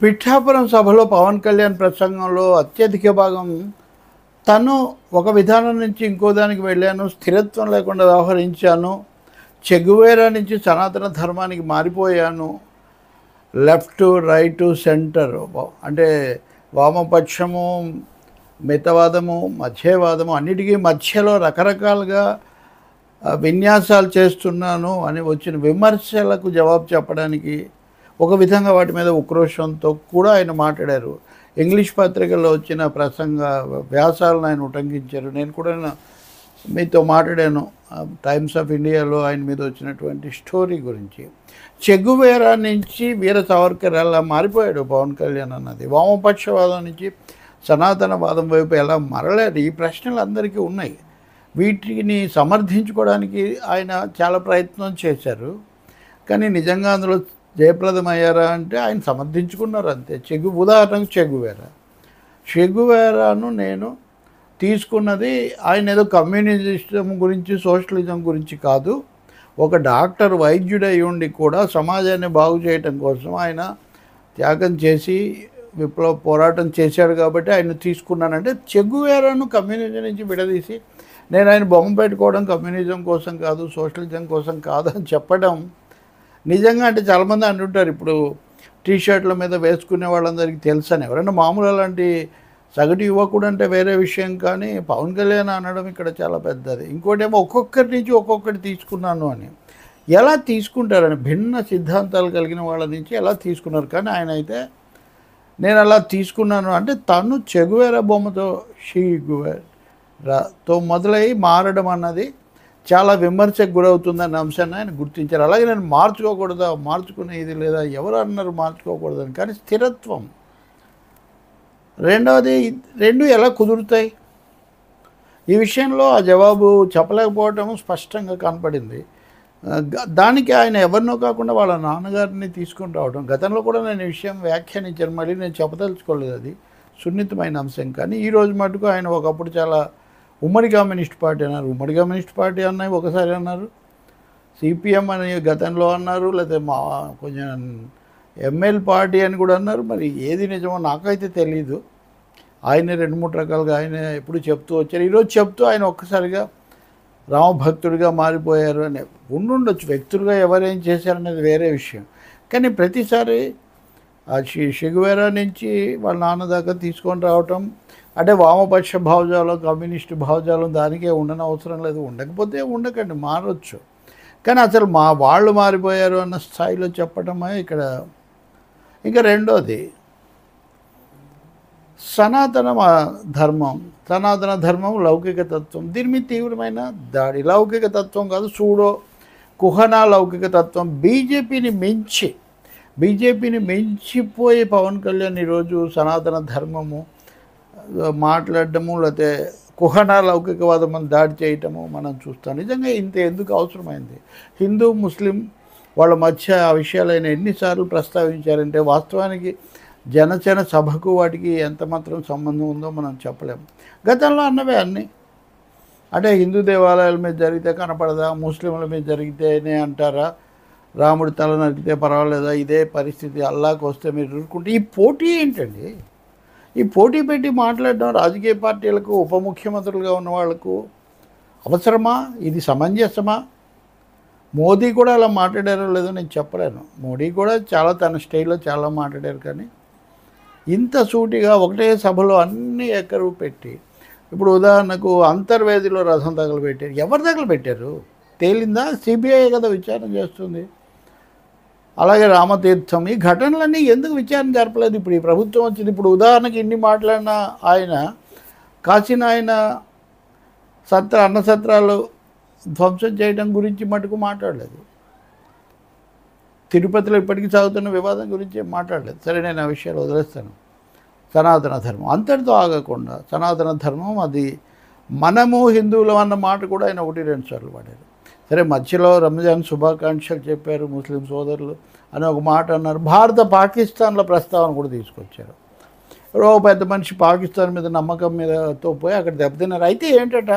పిఠాపురం సభలో పవన్ కళ్యాణ్ ప్రసంగంలో అత్యధిక భాగం తను ఒక విధానం నుంచి ఇంకో దానికి వెళ్ళాను, స్థిరత్వం లేకుండా వ్యవహరించాను, చెగువేరా నుంచి సనాతన ధర్మానికి మారిపోయాను, లెఫ్ట్ రైటు సెంటర్ అంటే వామపక్షము, మితవాదము, మధ్యవాదము అన్నిటికీ మధ్యలో రకరకాలుగా విన్యాసాలు చేస్తున్నాను అని వచ్చిన విమర్శలకు జవాబు చెప్పడానికి ఒక విధంగా వాటి మీద ఉక్రోషంతో కూడా ఆయన మాట్లాడారు. ఇంగ్లీష్ పత్రికల్లో వచ్చిన ప్రసంగ వ్యాసాలను ఆయన ఉటంకించారు. నేను కూడా మీతో మాట్లాడాను టైమ్స్ ఆఫ్ ఇండియాలో ఆయన మీద వచ్చినటువంటి స్టోరీ గురించి. చెగువేరా నుంచి వీర సావర్కర్ ఎలా మారిపోయాడు పవన్ కళ్యాణ్ అన్నది, వామపక్షవాదం నుంచి సనాతనవాదం వైపు ఎలా మరలాడు, ఈ ప్రశ్నలు అందరికీ ఉన్నాయి. వీటిని సమర్థించుకోవడానికి ఆయన చాలా ప్రయత్నం చేశారు. కానీ నిజంగా అందులో జయప్రదమయ్యారా అంటే ఆయన సమర్థించుకున్నారు అంతే. ఉదాహరణకు చెగువేరాను నేను తీసుకున్నది ఆయన ఏదో కమ్యూనిజం గురించి, సోషలిజం గురించి కాదు. ఒక డాక్టర్ వైద్యుడై ఉండి కూడా సమాజాన్ని బాగు చేయటం కోసం ఆయన త్యాగం చేసి విప్లవ పోరాటం చేశాడు కాబట్టి ఆయన తీసుకున్నానంటే చెగువేరాను కమ్యూనిజం నుంచి విడదీసి నేను ఆయన బొమ్మ పెట్టుకోవడం కమ్యూనిజం కోసం కాదు, సోషలిజం కోసం కాదు అని చెప్పడం నిజంగా అంటే చాలామంది అంటుంటారు ఇప్పుడు టీషర్ట్ల మీద వేసుకునే వాళ్ళందరికీ తెలుసని. ఎవరైనా మామూలు అలాంటి సగటు యువకుడు అంటే వేరే విషయం, కానీ పవన్ కళ్యాణ్ అనడం ఇక్కడ చాలా పెద్దది. ఇంకోటేమో ఒక్కొక్కరి నుంచి ఒక్కొక్కటి తీసుకున్నాను అని. ఎలా తీసుకుంటారని భిన్న సిద్ధాంతాలు కలిగిన వాళ్ళ నుంచి ఎలా తీసుకున్నారు. కానీ ఆయన అయితే నేను అలా తీసుకున్నాను అంటే తను చెగువేరా బొమ్మతో షీగువేరాతో మొదలై మారడం అన్నది చాలా విమర్శకు గురవుతుందన్న అంశాన్ని ఆయన గుర్తించారు. అలాగే నేను మార్చుకోకూడదా, మార్చుకునేది లేదా, ఎవరు అన్నారు మార్చుకోకూడదని. కానీ స్థిరత్వం రెండవది, రెండు ఎలా కుదురుతాయి ఈ విషయంలో ఆ జవాబు చెప్పలేకపోవటం స్పష్టంగా కనపడింది. దానికి ఆయన ఎవరినో కాకుండా వాళ్ళ నాన్నగారిని తీసుకుని రావడం. గతంలో కూడా నేను ఈ విషయం వ్యాఖ్యానించాను, మళ్ళీ నేను చెప్పదలుచుకోలేదు, అది సున్నితమైన అంశం. కానీ ఈరోజు మటుకు ఆయన ఒకప్పుడు చాలా ఉమ్మడి కమ్యూనిస్ట్ పార్టీ అన్నారు, ఉమ్మడి కమ్యూనిస్ట్ పార్టీ అన్నాయి ఒకసారి అన్నారు, సిపిఎం అని గతంలో అన్నారు, లేకపోతే మా కొంచెం ఎంఎల్ పార్టీ అని కూడా అన్నారు. మరి ఏది నిజమో నాకైతే తెలీదు. ఆయన 2-3 రకాలుగా ఆయన ఎప్పుడు చెప్తూ వచ్చారు. ఈరోజు చెప్తూ ఆయన ఒక్కసారిగా రామభక్తుడిగా మారిపోయారు అని ఉండుండొచ్చు. వ్యక్తులుగా ఎవరేం చేశారనేది వేరే విషయం. కానీ ప్రతిసారి ఆ చెగువేరా నుంచి వాళ్ళ నాన్న దాకా తీసుకొని రావటం అంటే వామపక్ష భావజాలం, కమ్యూనిస్టు భావజాలం దానికే ఉండనవసరం లేదు. ఉండకపోతే ఉండకండి, మారవచ్చు. కానీ అసలు వాళ్ళు మారిపోయారు అన్న స్థాయిలో చెప్పటమే ఇక్కడ. ఇంకా రెండోది సనాతన ధర్మం లౌకిక తత్వం. దీని మీద తీవ్రమైన దాడి. లౌకిక తత్వం కాదు, సూడో కుహనా లౌకిక తత్వం. బీజేపీని మించిపోయి పవన్ కళ్యాణ్ ఈరోజు సనాతన ధర్మము మాట్లాడటము, లేకపోతే కుహనా లౌకికవాదం అని దాడి చేయటము మనం చూస్తాం. నిజంగా ఇంత ఎందుకు అవసరమైంది? హిందూ ముస్లిం వాళ్ళ మధ్య ఆ విషయాలైన ఎన్నిసార్లు ప్రస్తావించారంటే వాస్తవానికి జనసేన సభకు వాటికి ఎంత మాత్రం సంబంధం ఉందో మనం చెప్పలేము. గతంలో అన్నవే అన్నీ. అంటే హిందూ దేవాలయాల మీద జరిగితే కనపడదా, ముస్లింల మీద జరిగితేనే అంటారా, రాముడి తల నరికితే పర్వాలేదా, ఇదే పరిస్థితి అల్లాకు వస్తే మీరు ఊరుకుంటే ఈ పోటీ ఏంటండి? ఈ పోటీ పెట్టి మాట్లాడడం రాజకీయ పార్టీలకు, ఉప ముఖ్యమంత్రులుగా ఉన్న వాళ్లకు అవసరమా? ఇది సమంజసమా? మోదీ కూడా అలా మాట్లాడారో లేదో నేను చెప్పలేను. మోడీ కూడా చాలా తన స్టైల్లో చాలా మాట్లాడారు. కానీ ఇంత సూటిగా ఒకటే సభలో అన్ని ఎక్కరు పెట్టి, ఇప్పుడు ఉదాహరణకు అంతర్వేదిలో రథం తగలబెట్టారు. ఎవరు తగలబెట్టారు తేలిందా? సిబిఐ కదా విచారణ చేస్తుంది. అలాగే రామతీర్థం, ఈ ఘటనలన్నీ ఎందుకు విచారణ జరపలేదు? ఇప్పుడు ఈ ప్రభుత్వం వచ్చింది. ఇప్పుడు ఉదాహరణకి ఇన్ని మాట్లాడిన ఆయన కాసిన ఆయన అన్న సత్రాలు ధ్వంసం చేయడం గురించి మటుకు మాట్లాడలేదు. తిరుపతిలో ఇప్పటికీ సాగుతున్న వివాదం గురించి మాట్లాడలేదు. సరే, నేను ఆ విషయాలు వదిలేస్తాను. సనాతన ధర్మం అంతటితో ఆగకుండా సనాతన ధర్మం అది మనము హిందువులు అన్న మాట కూడా ఆయన 1-2 సార్లు వాడారు. సరే, మధ్యలో రంజాన్ శుభాకాంక్షలు చెప్పారు ముస్లిం సోదరులు అని ఒక మాట అన్నారు. పాకిస్తాన్ల ప్రస్తావన కూడా తీసుకొచ్చారు. ఎవరో పెద్ద మనిషి పాకిస్తాన్ మీద నమ్మకం మీదతో పోయి అక్కడ దెబ్బతిన్నారు. అయితే ఏంటట,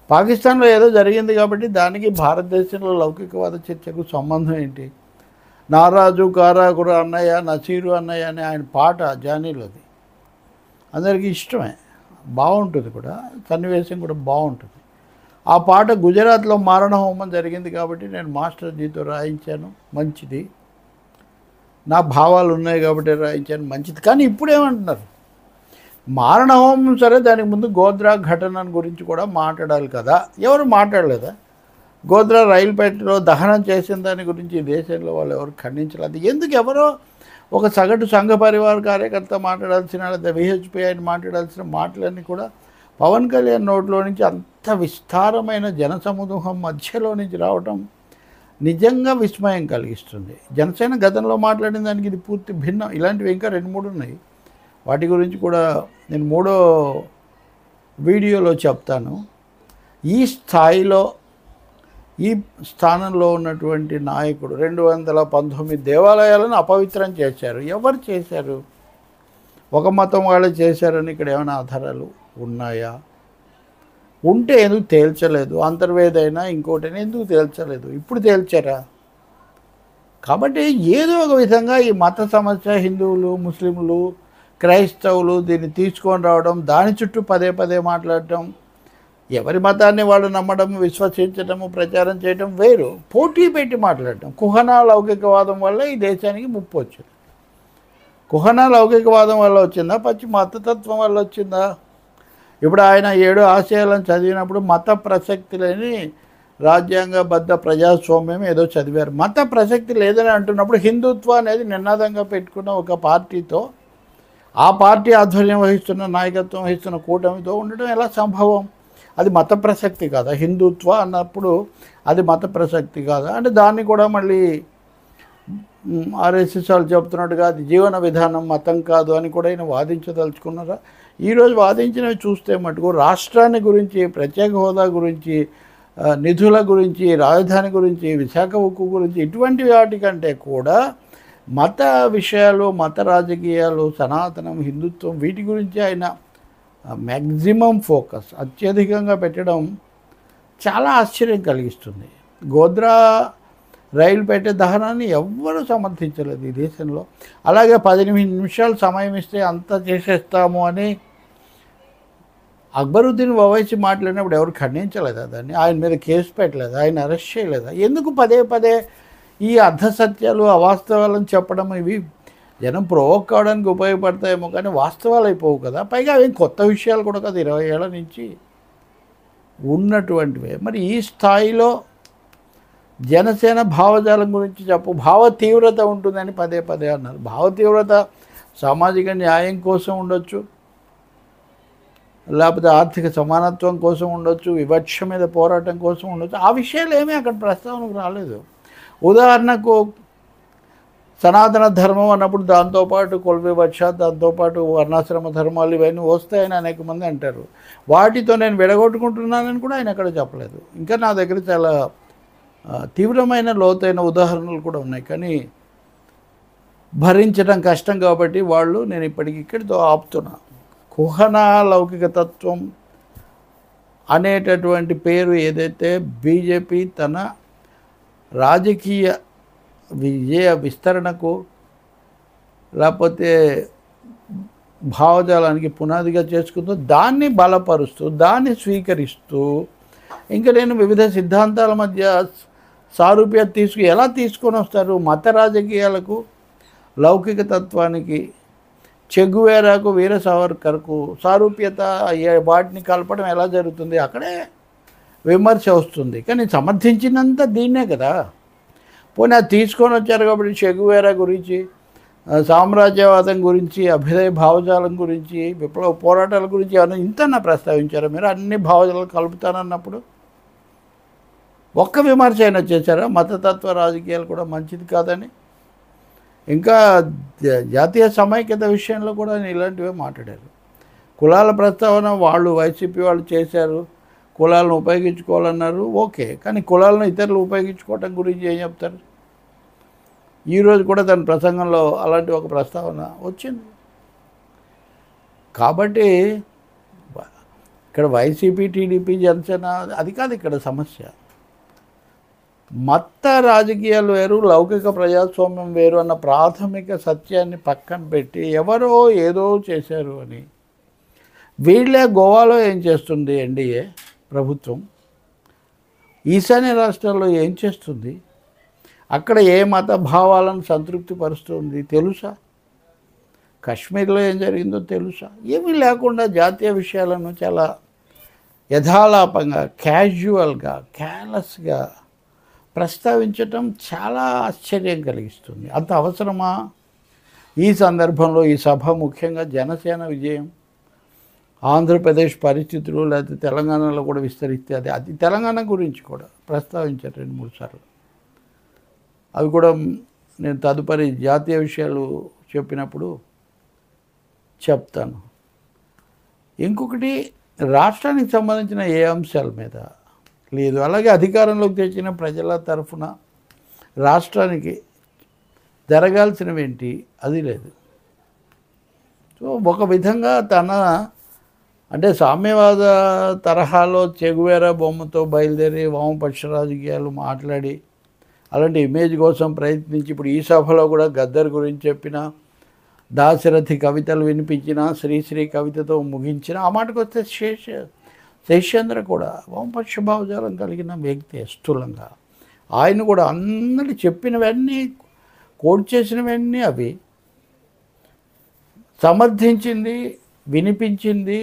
పాకిస్తాన్లో ఏదో జరిగింది కాబట్టి దానికి భారతదేశంలో లౌకికవాద చర్చకు సంబంధం ఏంటి? నారాజు కారాకుర అన్నయ్య నసీరు అన్నయ్య అనే ఆయన పాట జానీలోది అందరికీ ఇష్టమే, బాగుంటుంది కూడా, సన్నివేశం కూడా బాగుంటుంది. ఆ పాట గుజరాత్లో మారణ హోమం జరిగింది కాబట్టి నేను మాస్టర్ జీతో రాయించాను, మంచిది. నా భావాలు ఉన్నాయి కాబట్టి రాయించాను, మంచిది. కానీ ఇప్పుడు ఏమంటున్నారు, మారణ హోమం సరే, దానికి ముందు గోద్రా ఘటన గురించి కూడా మాట్లాడాలి కదా. ఎవరు మాట్లాడలేదా? గోద్రా రైలుపేటలో దహనం చేసిన దాని గురించి ఈ దేశంలో వాళ్ళు ఎవరు ఖండించలేదు. ఎందుకు ఎవరో ఒక సగటు సంఘ పరివార కార్యకర్త మాట్లాడాల్సిన, లేదా విహెచ్పి ఆయన మాట్లాడాల్సిన మాటలన్నీ కూడా పవన్ కళ్యాణ్ నోట్లో నుంచి అంత విస్తారమైన జనసమూహం మధ్యలో నుంచి రావటం నిజంగా విస్మయం కలిగిస్తుంది. జనసేన గతంలో మాట్లాడిన దానికి ఇది పూర్తి భిన్నం. ఇలాంటివి ఇంకా 2-3 ఉన్నాయి. వాటి గురించి కూడా నేను 3వ వీడియోలో చెప్తాను. ఈ స్థాయిలో, ఈ స్థానంలో ఉన్నటువంటి నాయకుడు 219 దేవాలయాలను అపవిత్రం చేశారు. ఎవరు చేశారు? ఒక మతం వాళ్ళే చేశారని ఇక్కడ ఏమైనా ఆధారాలు ఉన్నాయా? ఉంటే ఎందుకు తేల్చలేదు? అంతర్వేదైనా ఇంకోటైనా ఎందుకు తేల్చలేదు? ఇప్పుడు తేల్చారా? కాబట్టి ఏదో ఒక విధంగా ఈ మత సమస్య, హిందువులు, ముస్లింలు, క్రైస్తవులు దీన్ని తీసుకొని రావడం, దాని చుట్టూ పదే పదే మాట్లాడటం, ఎవరి మతాన్ని వాళ్ళు నమ్మడం, విశ్వసించడము, ప్రచారం చేయడం వేరు. పోటీ పెట్టి మాట్లాడటం, కుహనా లౌకికవాదం వల్ల ఈ దేశానికి ముప్పు వచ్చింది. కుహనా లౌకికవాదం వల్ల వచ్చిందా, పచ్చి మతతత్వం వల్ల వచ్చిందా? ఇప్పుడు ఆయన 7 ఆశయాలను చదివినప్పుడు మత ప్రసక్తి లేని రాజ్యాంగబద్ధ ప్రజాస్వామ్యం ఏదో చదివారు. మత ప్రసక్తి లేదని అంటున్నప్పుడు హిందుత్వ అనేది నినాదంగా పెట్టుకున్న ఒక పార్టీతో, ఆ పార్టీ ఆధ్వర్యం వహిస్తున్న, నాయకత్వం వహిస్తున్న కూటమితో ఉండడం ఎలా సంభవం? అది మత ప్రసక్తి కాదా? హిందుత్వ అన్నప్పుడు అది మత ప్రసక్తి కాదా? అంటే దాన్ని కూడా మళ్ళీ ఆర్ఎస్ఎస్ వాళ్ళు చెప్తున్నట్టుగా అది జీవన విధానం, మతం కాదు అని కూడా ఆయన వాదించదలుచుకున్నారా? ఈరోజు వాదించినవి చూస్తే మటుకు రాష్ట్రాన్ని గురించి, ప్రత్యేక హోదా గురించి, నిధుల గురించి, రాజధాని గురించి, విశాఖ ఉక్కు గురించి, ఇటువంటి వాటికంటే కూడా మత విషయాలు, మత రాజకీయాలు, సనాతనం, హిందుత్వం, వీటి గురించి ఆయన మ్యాక్సిమం ఫోకస్ అత్యధికంగా పెట్టడం చాలా ఆశ్చర్యం కలిగిస్తుంది. గోద్రా రైలు పెట్టే దహనాన్ని ఎవ్వరూ సమర్థించలేదు ఈ దేశంలో. అలాగే 18 నిమిషాలు సమయం ఇస్తే అంతా చేసేస్తాము అని అక్బరుద్దీన్ ఓవైసీ మాట్లాడినప్పుడు ఎవరు ఖండించలేదా దాన్ని? ఆయన మీద కేసు పెట్టలేదు, ఆయన అరెస్ట్ చేయలేదా? ఎందుకు పదే పదే ఈ అర్ధసత్యాలు, అవాస్తవాలను చెప్పడం? ఇవి జనం ప్రొవోక్ కావడానికి ఉపయోగపడతాయేమో కానీ వాస్తవాలు అయిపోవు కదా. పైగా అవి కొత్త విషయాలు కూడా కదా, 20 ఏళ్ల నుంచి ఉన్నటువంటివే. మరి ఈ స్థాయిలో జనసేన భావజాలం గురించి చెప్పు, భావ తీవ్రత ఉంటుందని పదే పదే అన్నారు. భావ తీవ్రత సామాజిక న్యాయం కోసం ఉండొచ్చు, లేకపోతే ఆర్థిక సమానత్వం కోసం ఉండొచ్చు, వివక్ష మీద పోరాటం కోసం ఉండొచ్చు. ఆ విషయాలు ఏమీ అక్కడ ప్రస్తావనకు రాలేదు. ఉదాహరణకు సనాతన ధర్మం అన్నప్పుడు దాంతోపాటు కుల వివక్ష, దాంతోపాటు వర్ణాశ్రమ ధర్మాలు ఇవన్నీ వస్తాయని అనేక మంది అంటారు. వాటితో నేను విడగొట్టుకుంటున్నానని కూడా ఆయన అక్కడ చెప్పలేదు. ఇంకా నా దగ్గర చాలా తీవ్రమైన, లోతైన ఉదాహరణలు కూడా ఉన్నాయి. కానీ భరించడం కష్టం కాబట్టి వాళ్ళు, నేను ఇప్పటికి ఇక్కడితో ఆపుతున్నా. కుహనా లౌకిక తత్వం అనేటటువంటి పేరు ఏదైతే బీజేపీ తన రాజకీయ విజయ విస్తరణకు, లేకపోతే భావజాలానికి పునాదిగా చేసుకుంటూ, దాన్ని బలపరుస్తూ, దాన్ని స్వీకరిస్తూ, ఇంకా నేను వివిధ సిద్ధాంతాల మధ్య సారూప్యత ఎలా తీసుకొని వస్తారు? మత రాజకీయాలకు, లౌకిక తత్వానికి, చెగువేరాకు, వీర సావర్కర్కు సారూప్యత వాటిని కలపడం ఎలా జరుగుతుంది? అక్కడే విమర్శ వస్తుంది. కానీ సమర్థించినంత దీన్నే కదా. పోనీ అది తీసుకొని వచ్చారు కాబట్టి చెగువేరా గురించి, సామ్రాజ్యవాదం గురించి, అభ్యుదయ భావజాలం గురించి, విప్లవ పోరాటాల గురించి ఏమైనా ఇంతనా ప్రస్తావించారా మీరు? అన్ని భావజాలను కలుపుతానన్నప్పుడు ఒక్క విమర్శ అయినా చేశారా? మతతత్వ రాజకీయాలు కూడా మంచిది కాదని. ఇంకా జాతీయ సమైక్యత విషయంలో కూడా ఇలాంటివే మాట్లాడారు. కులాల ప్రస్తావన వాళ్ళు, వైసీపీ వాళ్ళు చేశారు, కులాలను ఉపయోగించుకోవాలన్నారు, ఓకే. కానీ కులాలను ఇతరులు ఉపయోగించుకోవటం గురించి ఏం చెప్తారు? ఈరోజు కూడా తన ప్రసంగంలో అలాంటి ఒక ప్రస్తావన వచ్చింది. కాబట్టి ఇక్కడ వైసీపీ, టీడీపీ, జనసేన అది కాదు ఇక్కడ సమస్య. మత రాజకీయాలు వేరు, లౌకిక ప్రజాస్వామ్యం వేరు అన్న ప్రాథమిక సత్యాన్ని పక్కన పెట్టి ఎవరో ఏదో చేశారు అని వీళ్ళే గోవాలో ఏం చేస్తుంది ఎన్డీఏ ప్రభుత్వం, ఈశాన్య రాష్ట్రాల్లో ఏం చేస్తుంది, అక్కడ ఏ మత భావాలను సంతృప్తి పరుస్తుంది తెలుసా, కాశ్మీర్లో ఏం జరిగిందో తెలుసా? ఏమీ లేకుండా జాతీయ విషయాలను చాలా యథాలాపంగా, క్యాజువల్గా, కేర్లెస్గా ప్రస్తావించటం చాలా ఆశ్చర్యం కలిగిస్తుంది. అంత అవసరమా? ఈ సందర్భంలో ఈ సభ ముఖ్యంగా జనసేన విజయం, ఆంధ్రప్రదేశ్ పరిస్థితులు, లేకపోతే తెలంగాణలో కూడా విస్తరిస్తే అది తెలంగాణ గురించి కూడా ప్రస్తావించారు 2-3 సార్లు. అవి కూడా నేను తదుపరి జాతీయ విషయాలు చెప్పినప్పుడు చెప్తాను. ఇంకొకటి, రాష్ట్రానికి సంబంధించిన ఏ అంశాల మీద లేదు, అలాగే అధికారంలోకి తెచ్చిన ప్రజల తరఫున రాష్ట్రానికి జరగాల్సినవేంటి అది లేదు. సో ఒక విధంగా అంటే సామ్యవాద తరహాలో చెగువేరా బొమ్మతో బయలుదేరి వామపక్ష రాజకీయాలు మాట్లాడి అలాంటి ఇమేజ్ కోసం ప్రయత్నించి ఇప్పుడు ఈ సభలో కూడా గద్దర్ గురించి చెప్పిన, దాశరథి కవితలు వినిపించిన, శ్రీశ్రీ కవితతో ముగించిన, ఆ మాటకు వస్తే శేషేంద్ర కూడా వామపక్ష భావజాలం కలిగిన వ్యక్తి స్థూలంగా. ఆయన కూడా అందరి చెప్పినవన్నీ, కోట్ చేసినవన్నీ అవి సమర్థించింది, వినిపించింది,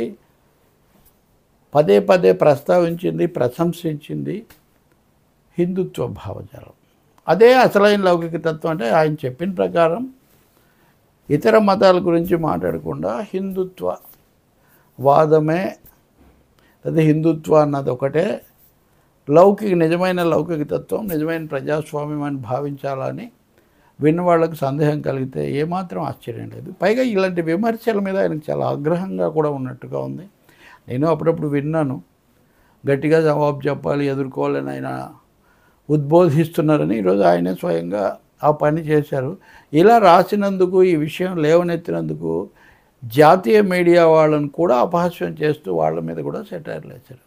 పదే పదే ప్రస్తావించింది, ప్రశంసించింది హిందుత్వ భావజాలం. అదే అసలైన లౌకిక తత్వం. అంటే ఆయన చెప్పిన ప్రకారం ఇతర మతాల గురించి మాట్లాడకుండా హిందుత్వ వాదమే, అదే హిందుత్వ అన్నది ఒకటే నిజమైన లౌకిక తత్వం, నిజమైన ప్రజాస్వామ్యం అని భావించాలని విన్నవాళ్ళకు సందేహం కలిగితే ఏమాత్రం ఆశ్చర్యం లేదు. పైగా ఇలాంటి విమర్శల మీద ఆయనకు చాలా ఆగ్రహంగా కూడా ఉన్నట్టుగా ఉంది. నేను అప్పుడప్పుడు విన్నాను, గట్టిగా జవాబు చెప్పాలి, ఎదుర్కోవాలని ఆయన ఉద్బోధిస్తున్నారని. ఈరోజు ఆయనే స్వయంగా ఆ పని చేశారు. ఇలా రాసినందుకు, ఈ విషయం లేవనెత్తినందుకు జాతీయ మీడియా వాళ్ళను కూడా అపహాస్యం చేస్తూ వాళ్ళ మీద కూడా సెటైర్లు వేశారు.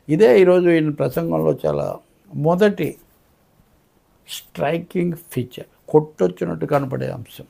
ఇదే ఈరోజు ఈయన ప్రసంగంలో చాలా మొదటి స్ట్రైకింగ్ ఫీచర్, కొట్టొచ్చినట్టు కనపడే అంశం.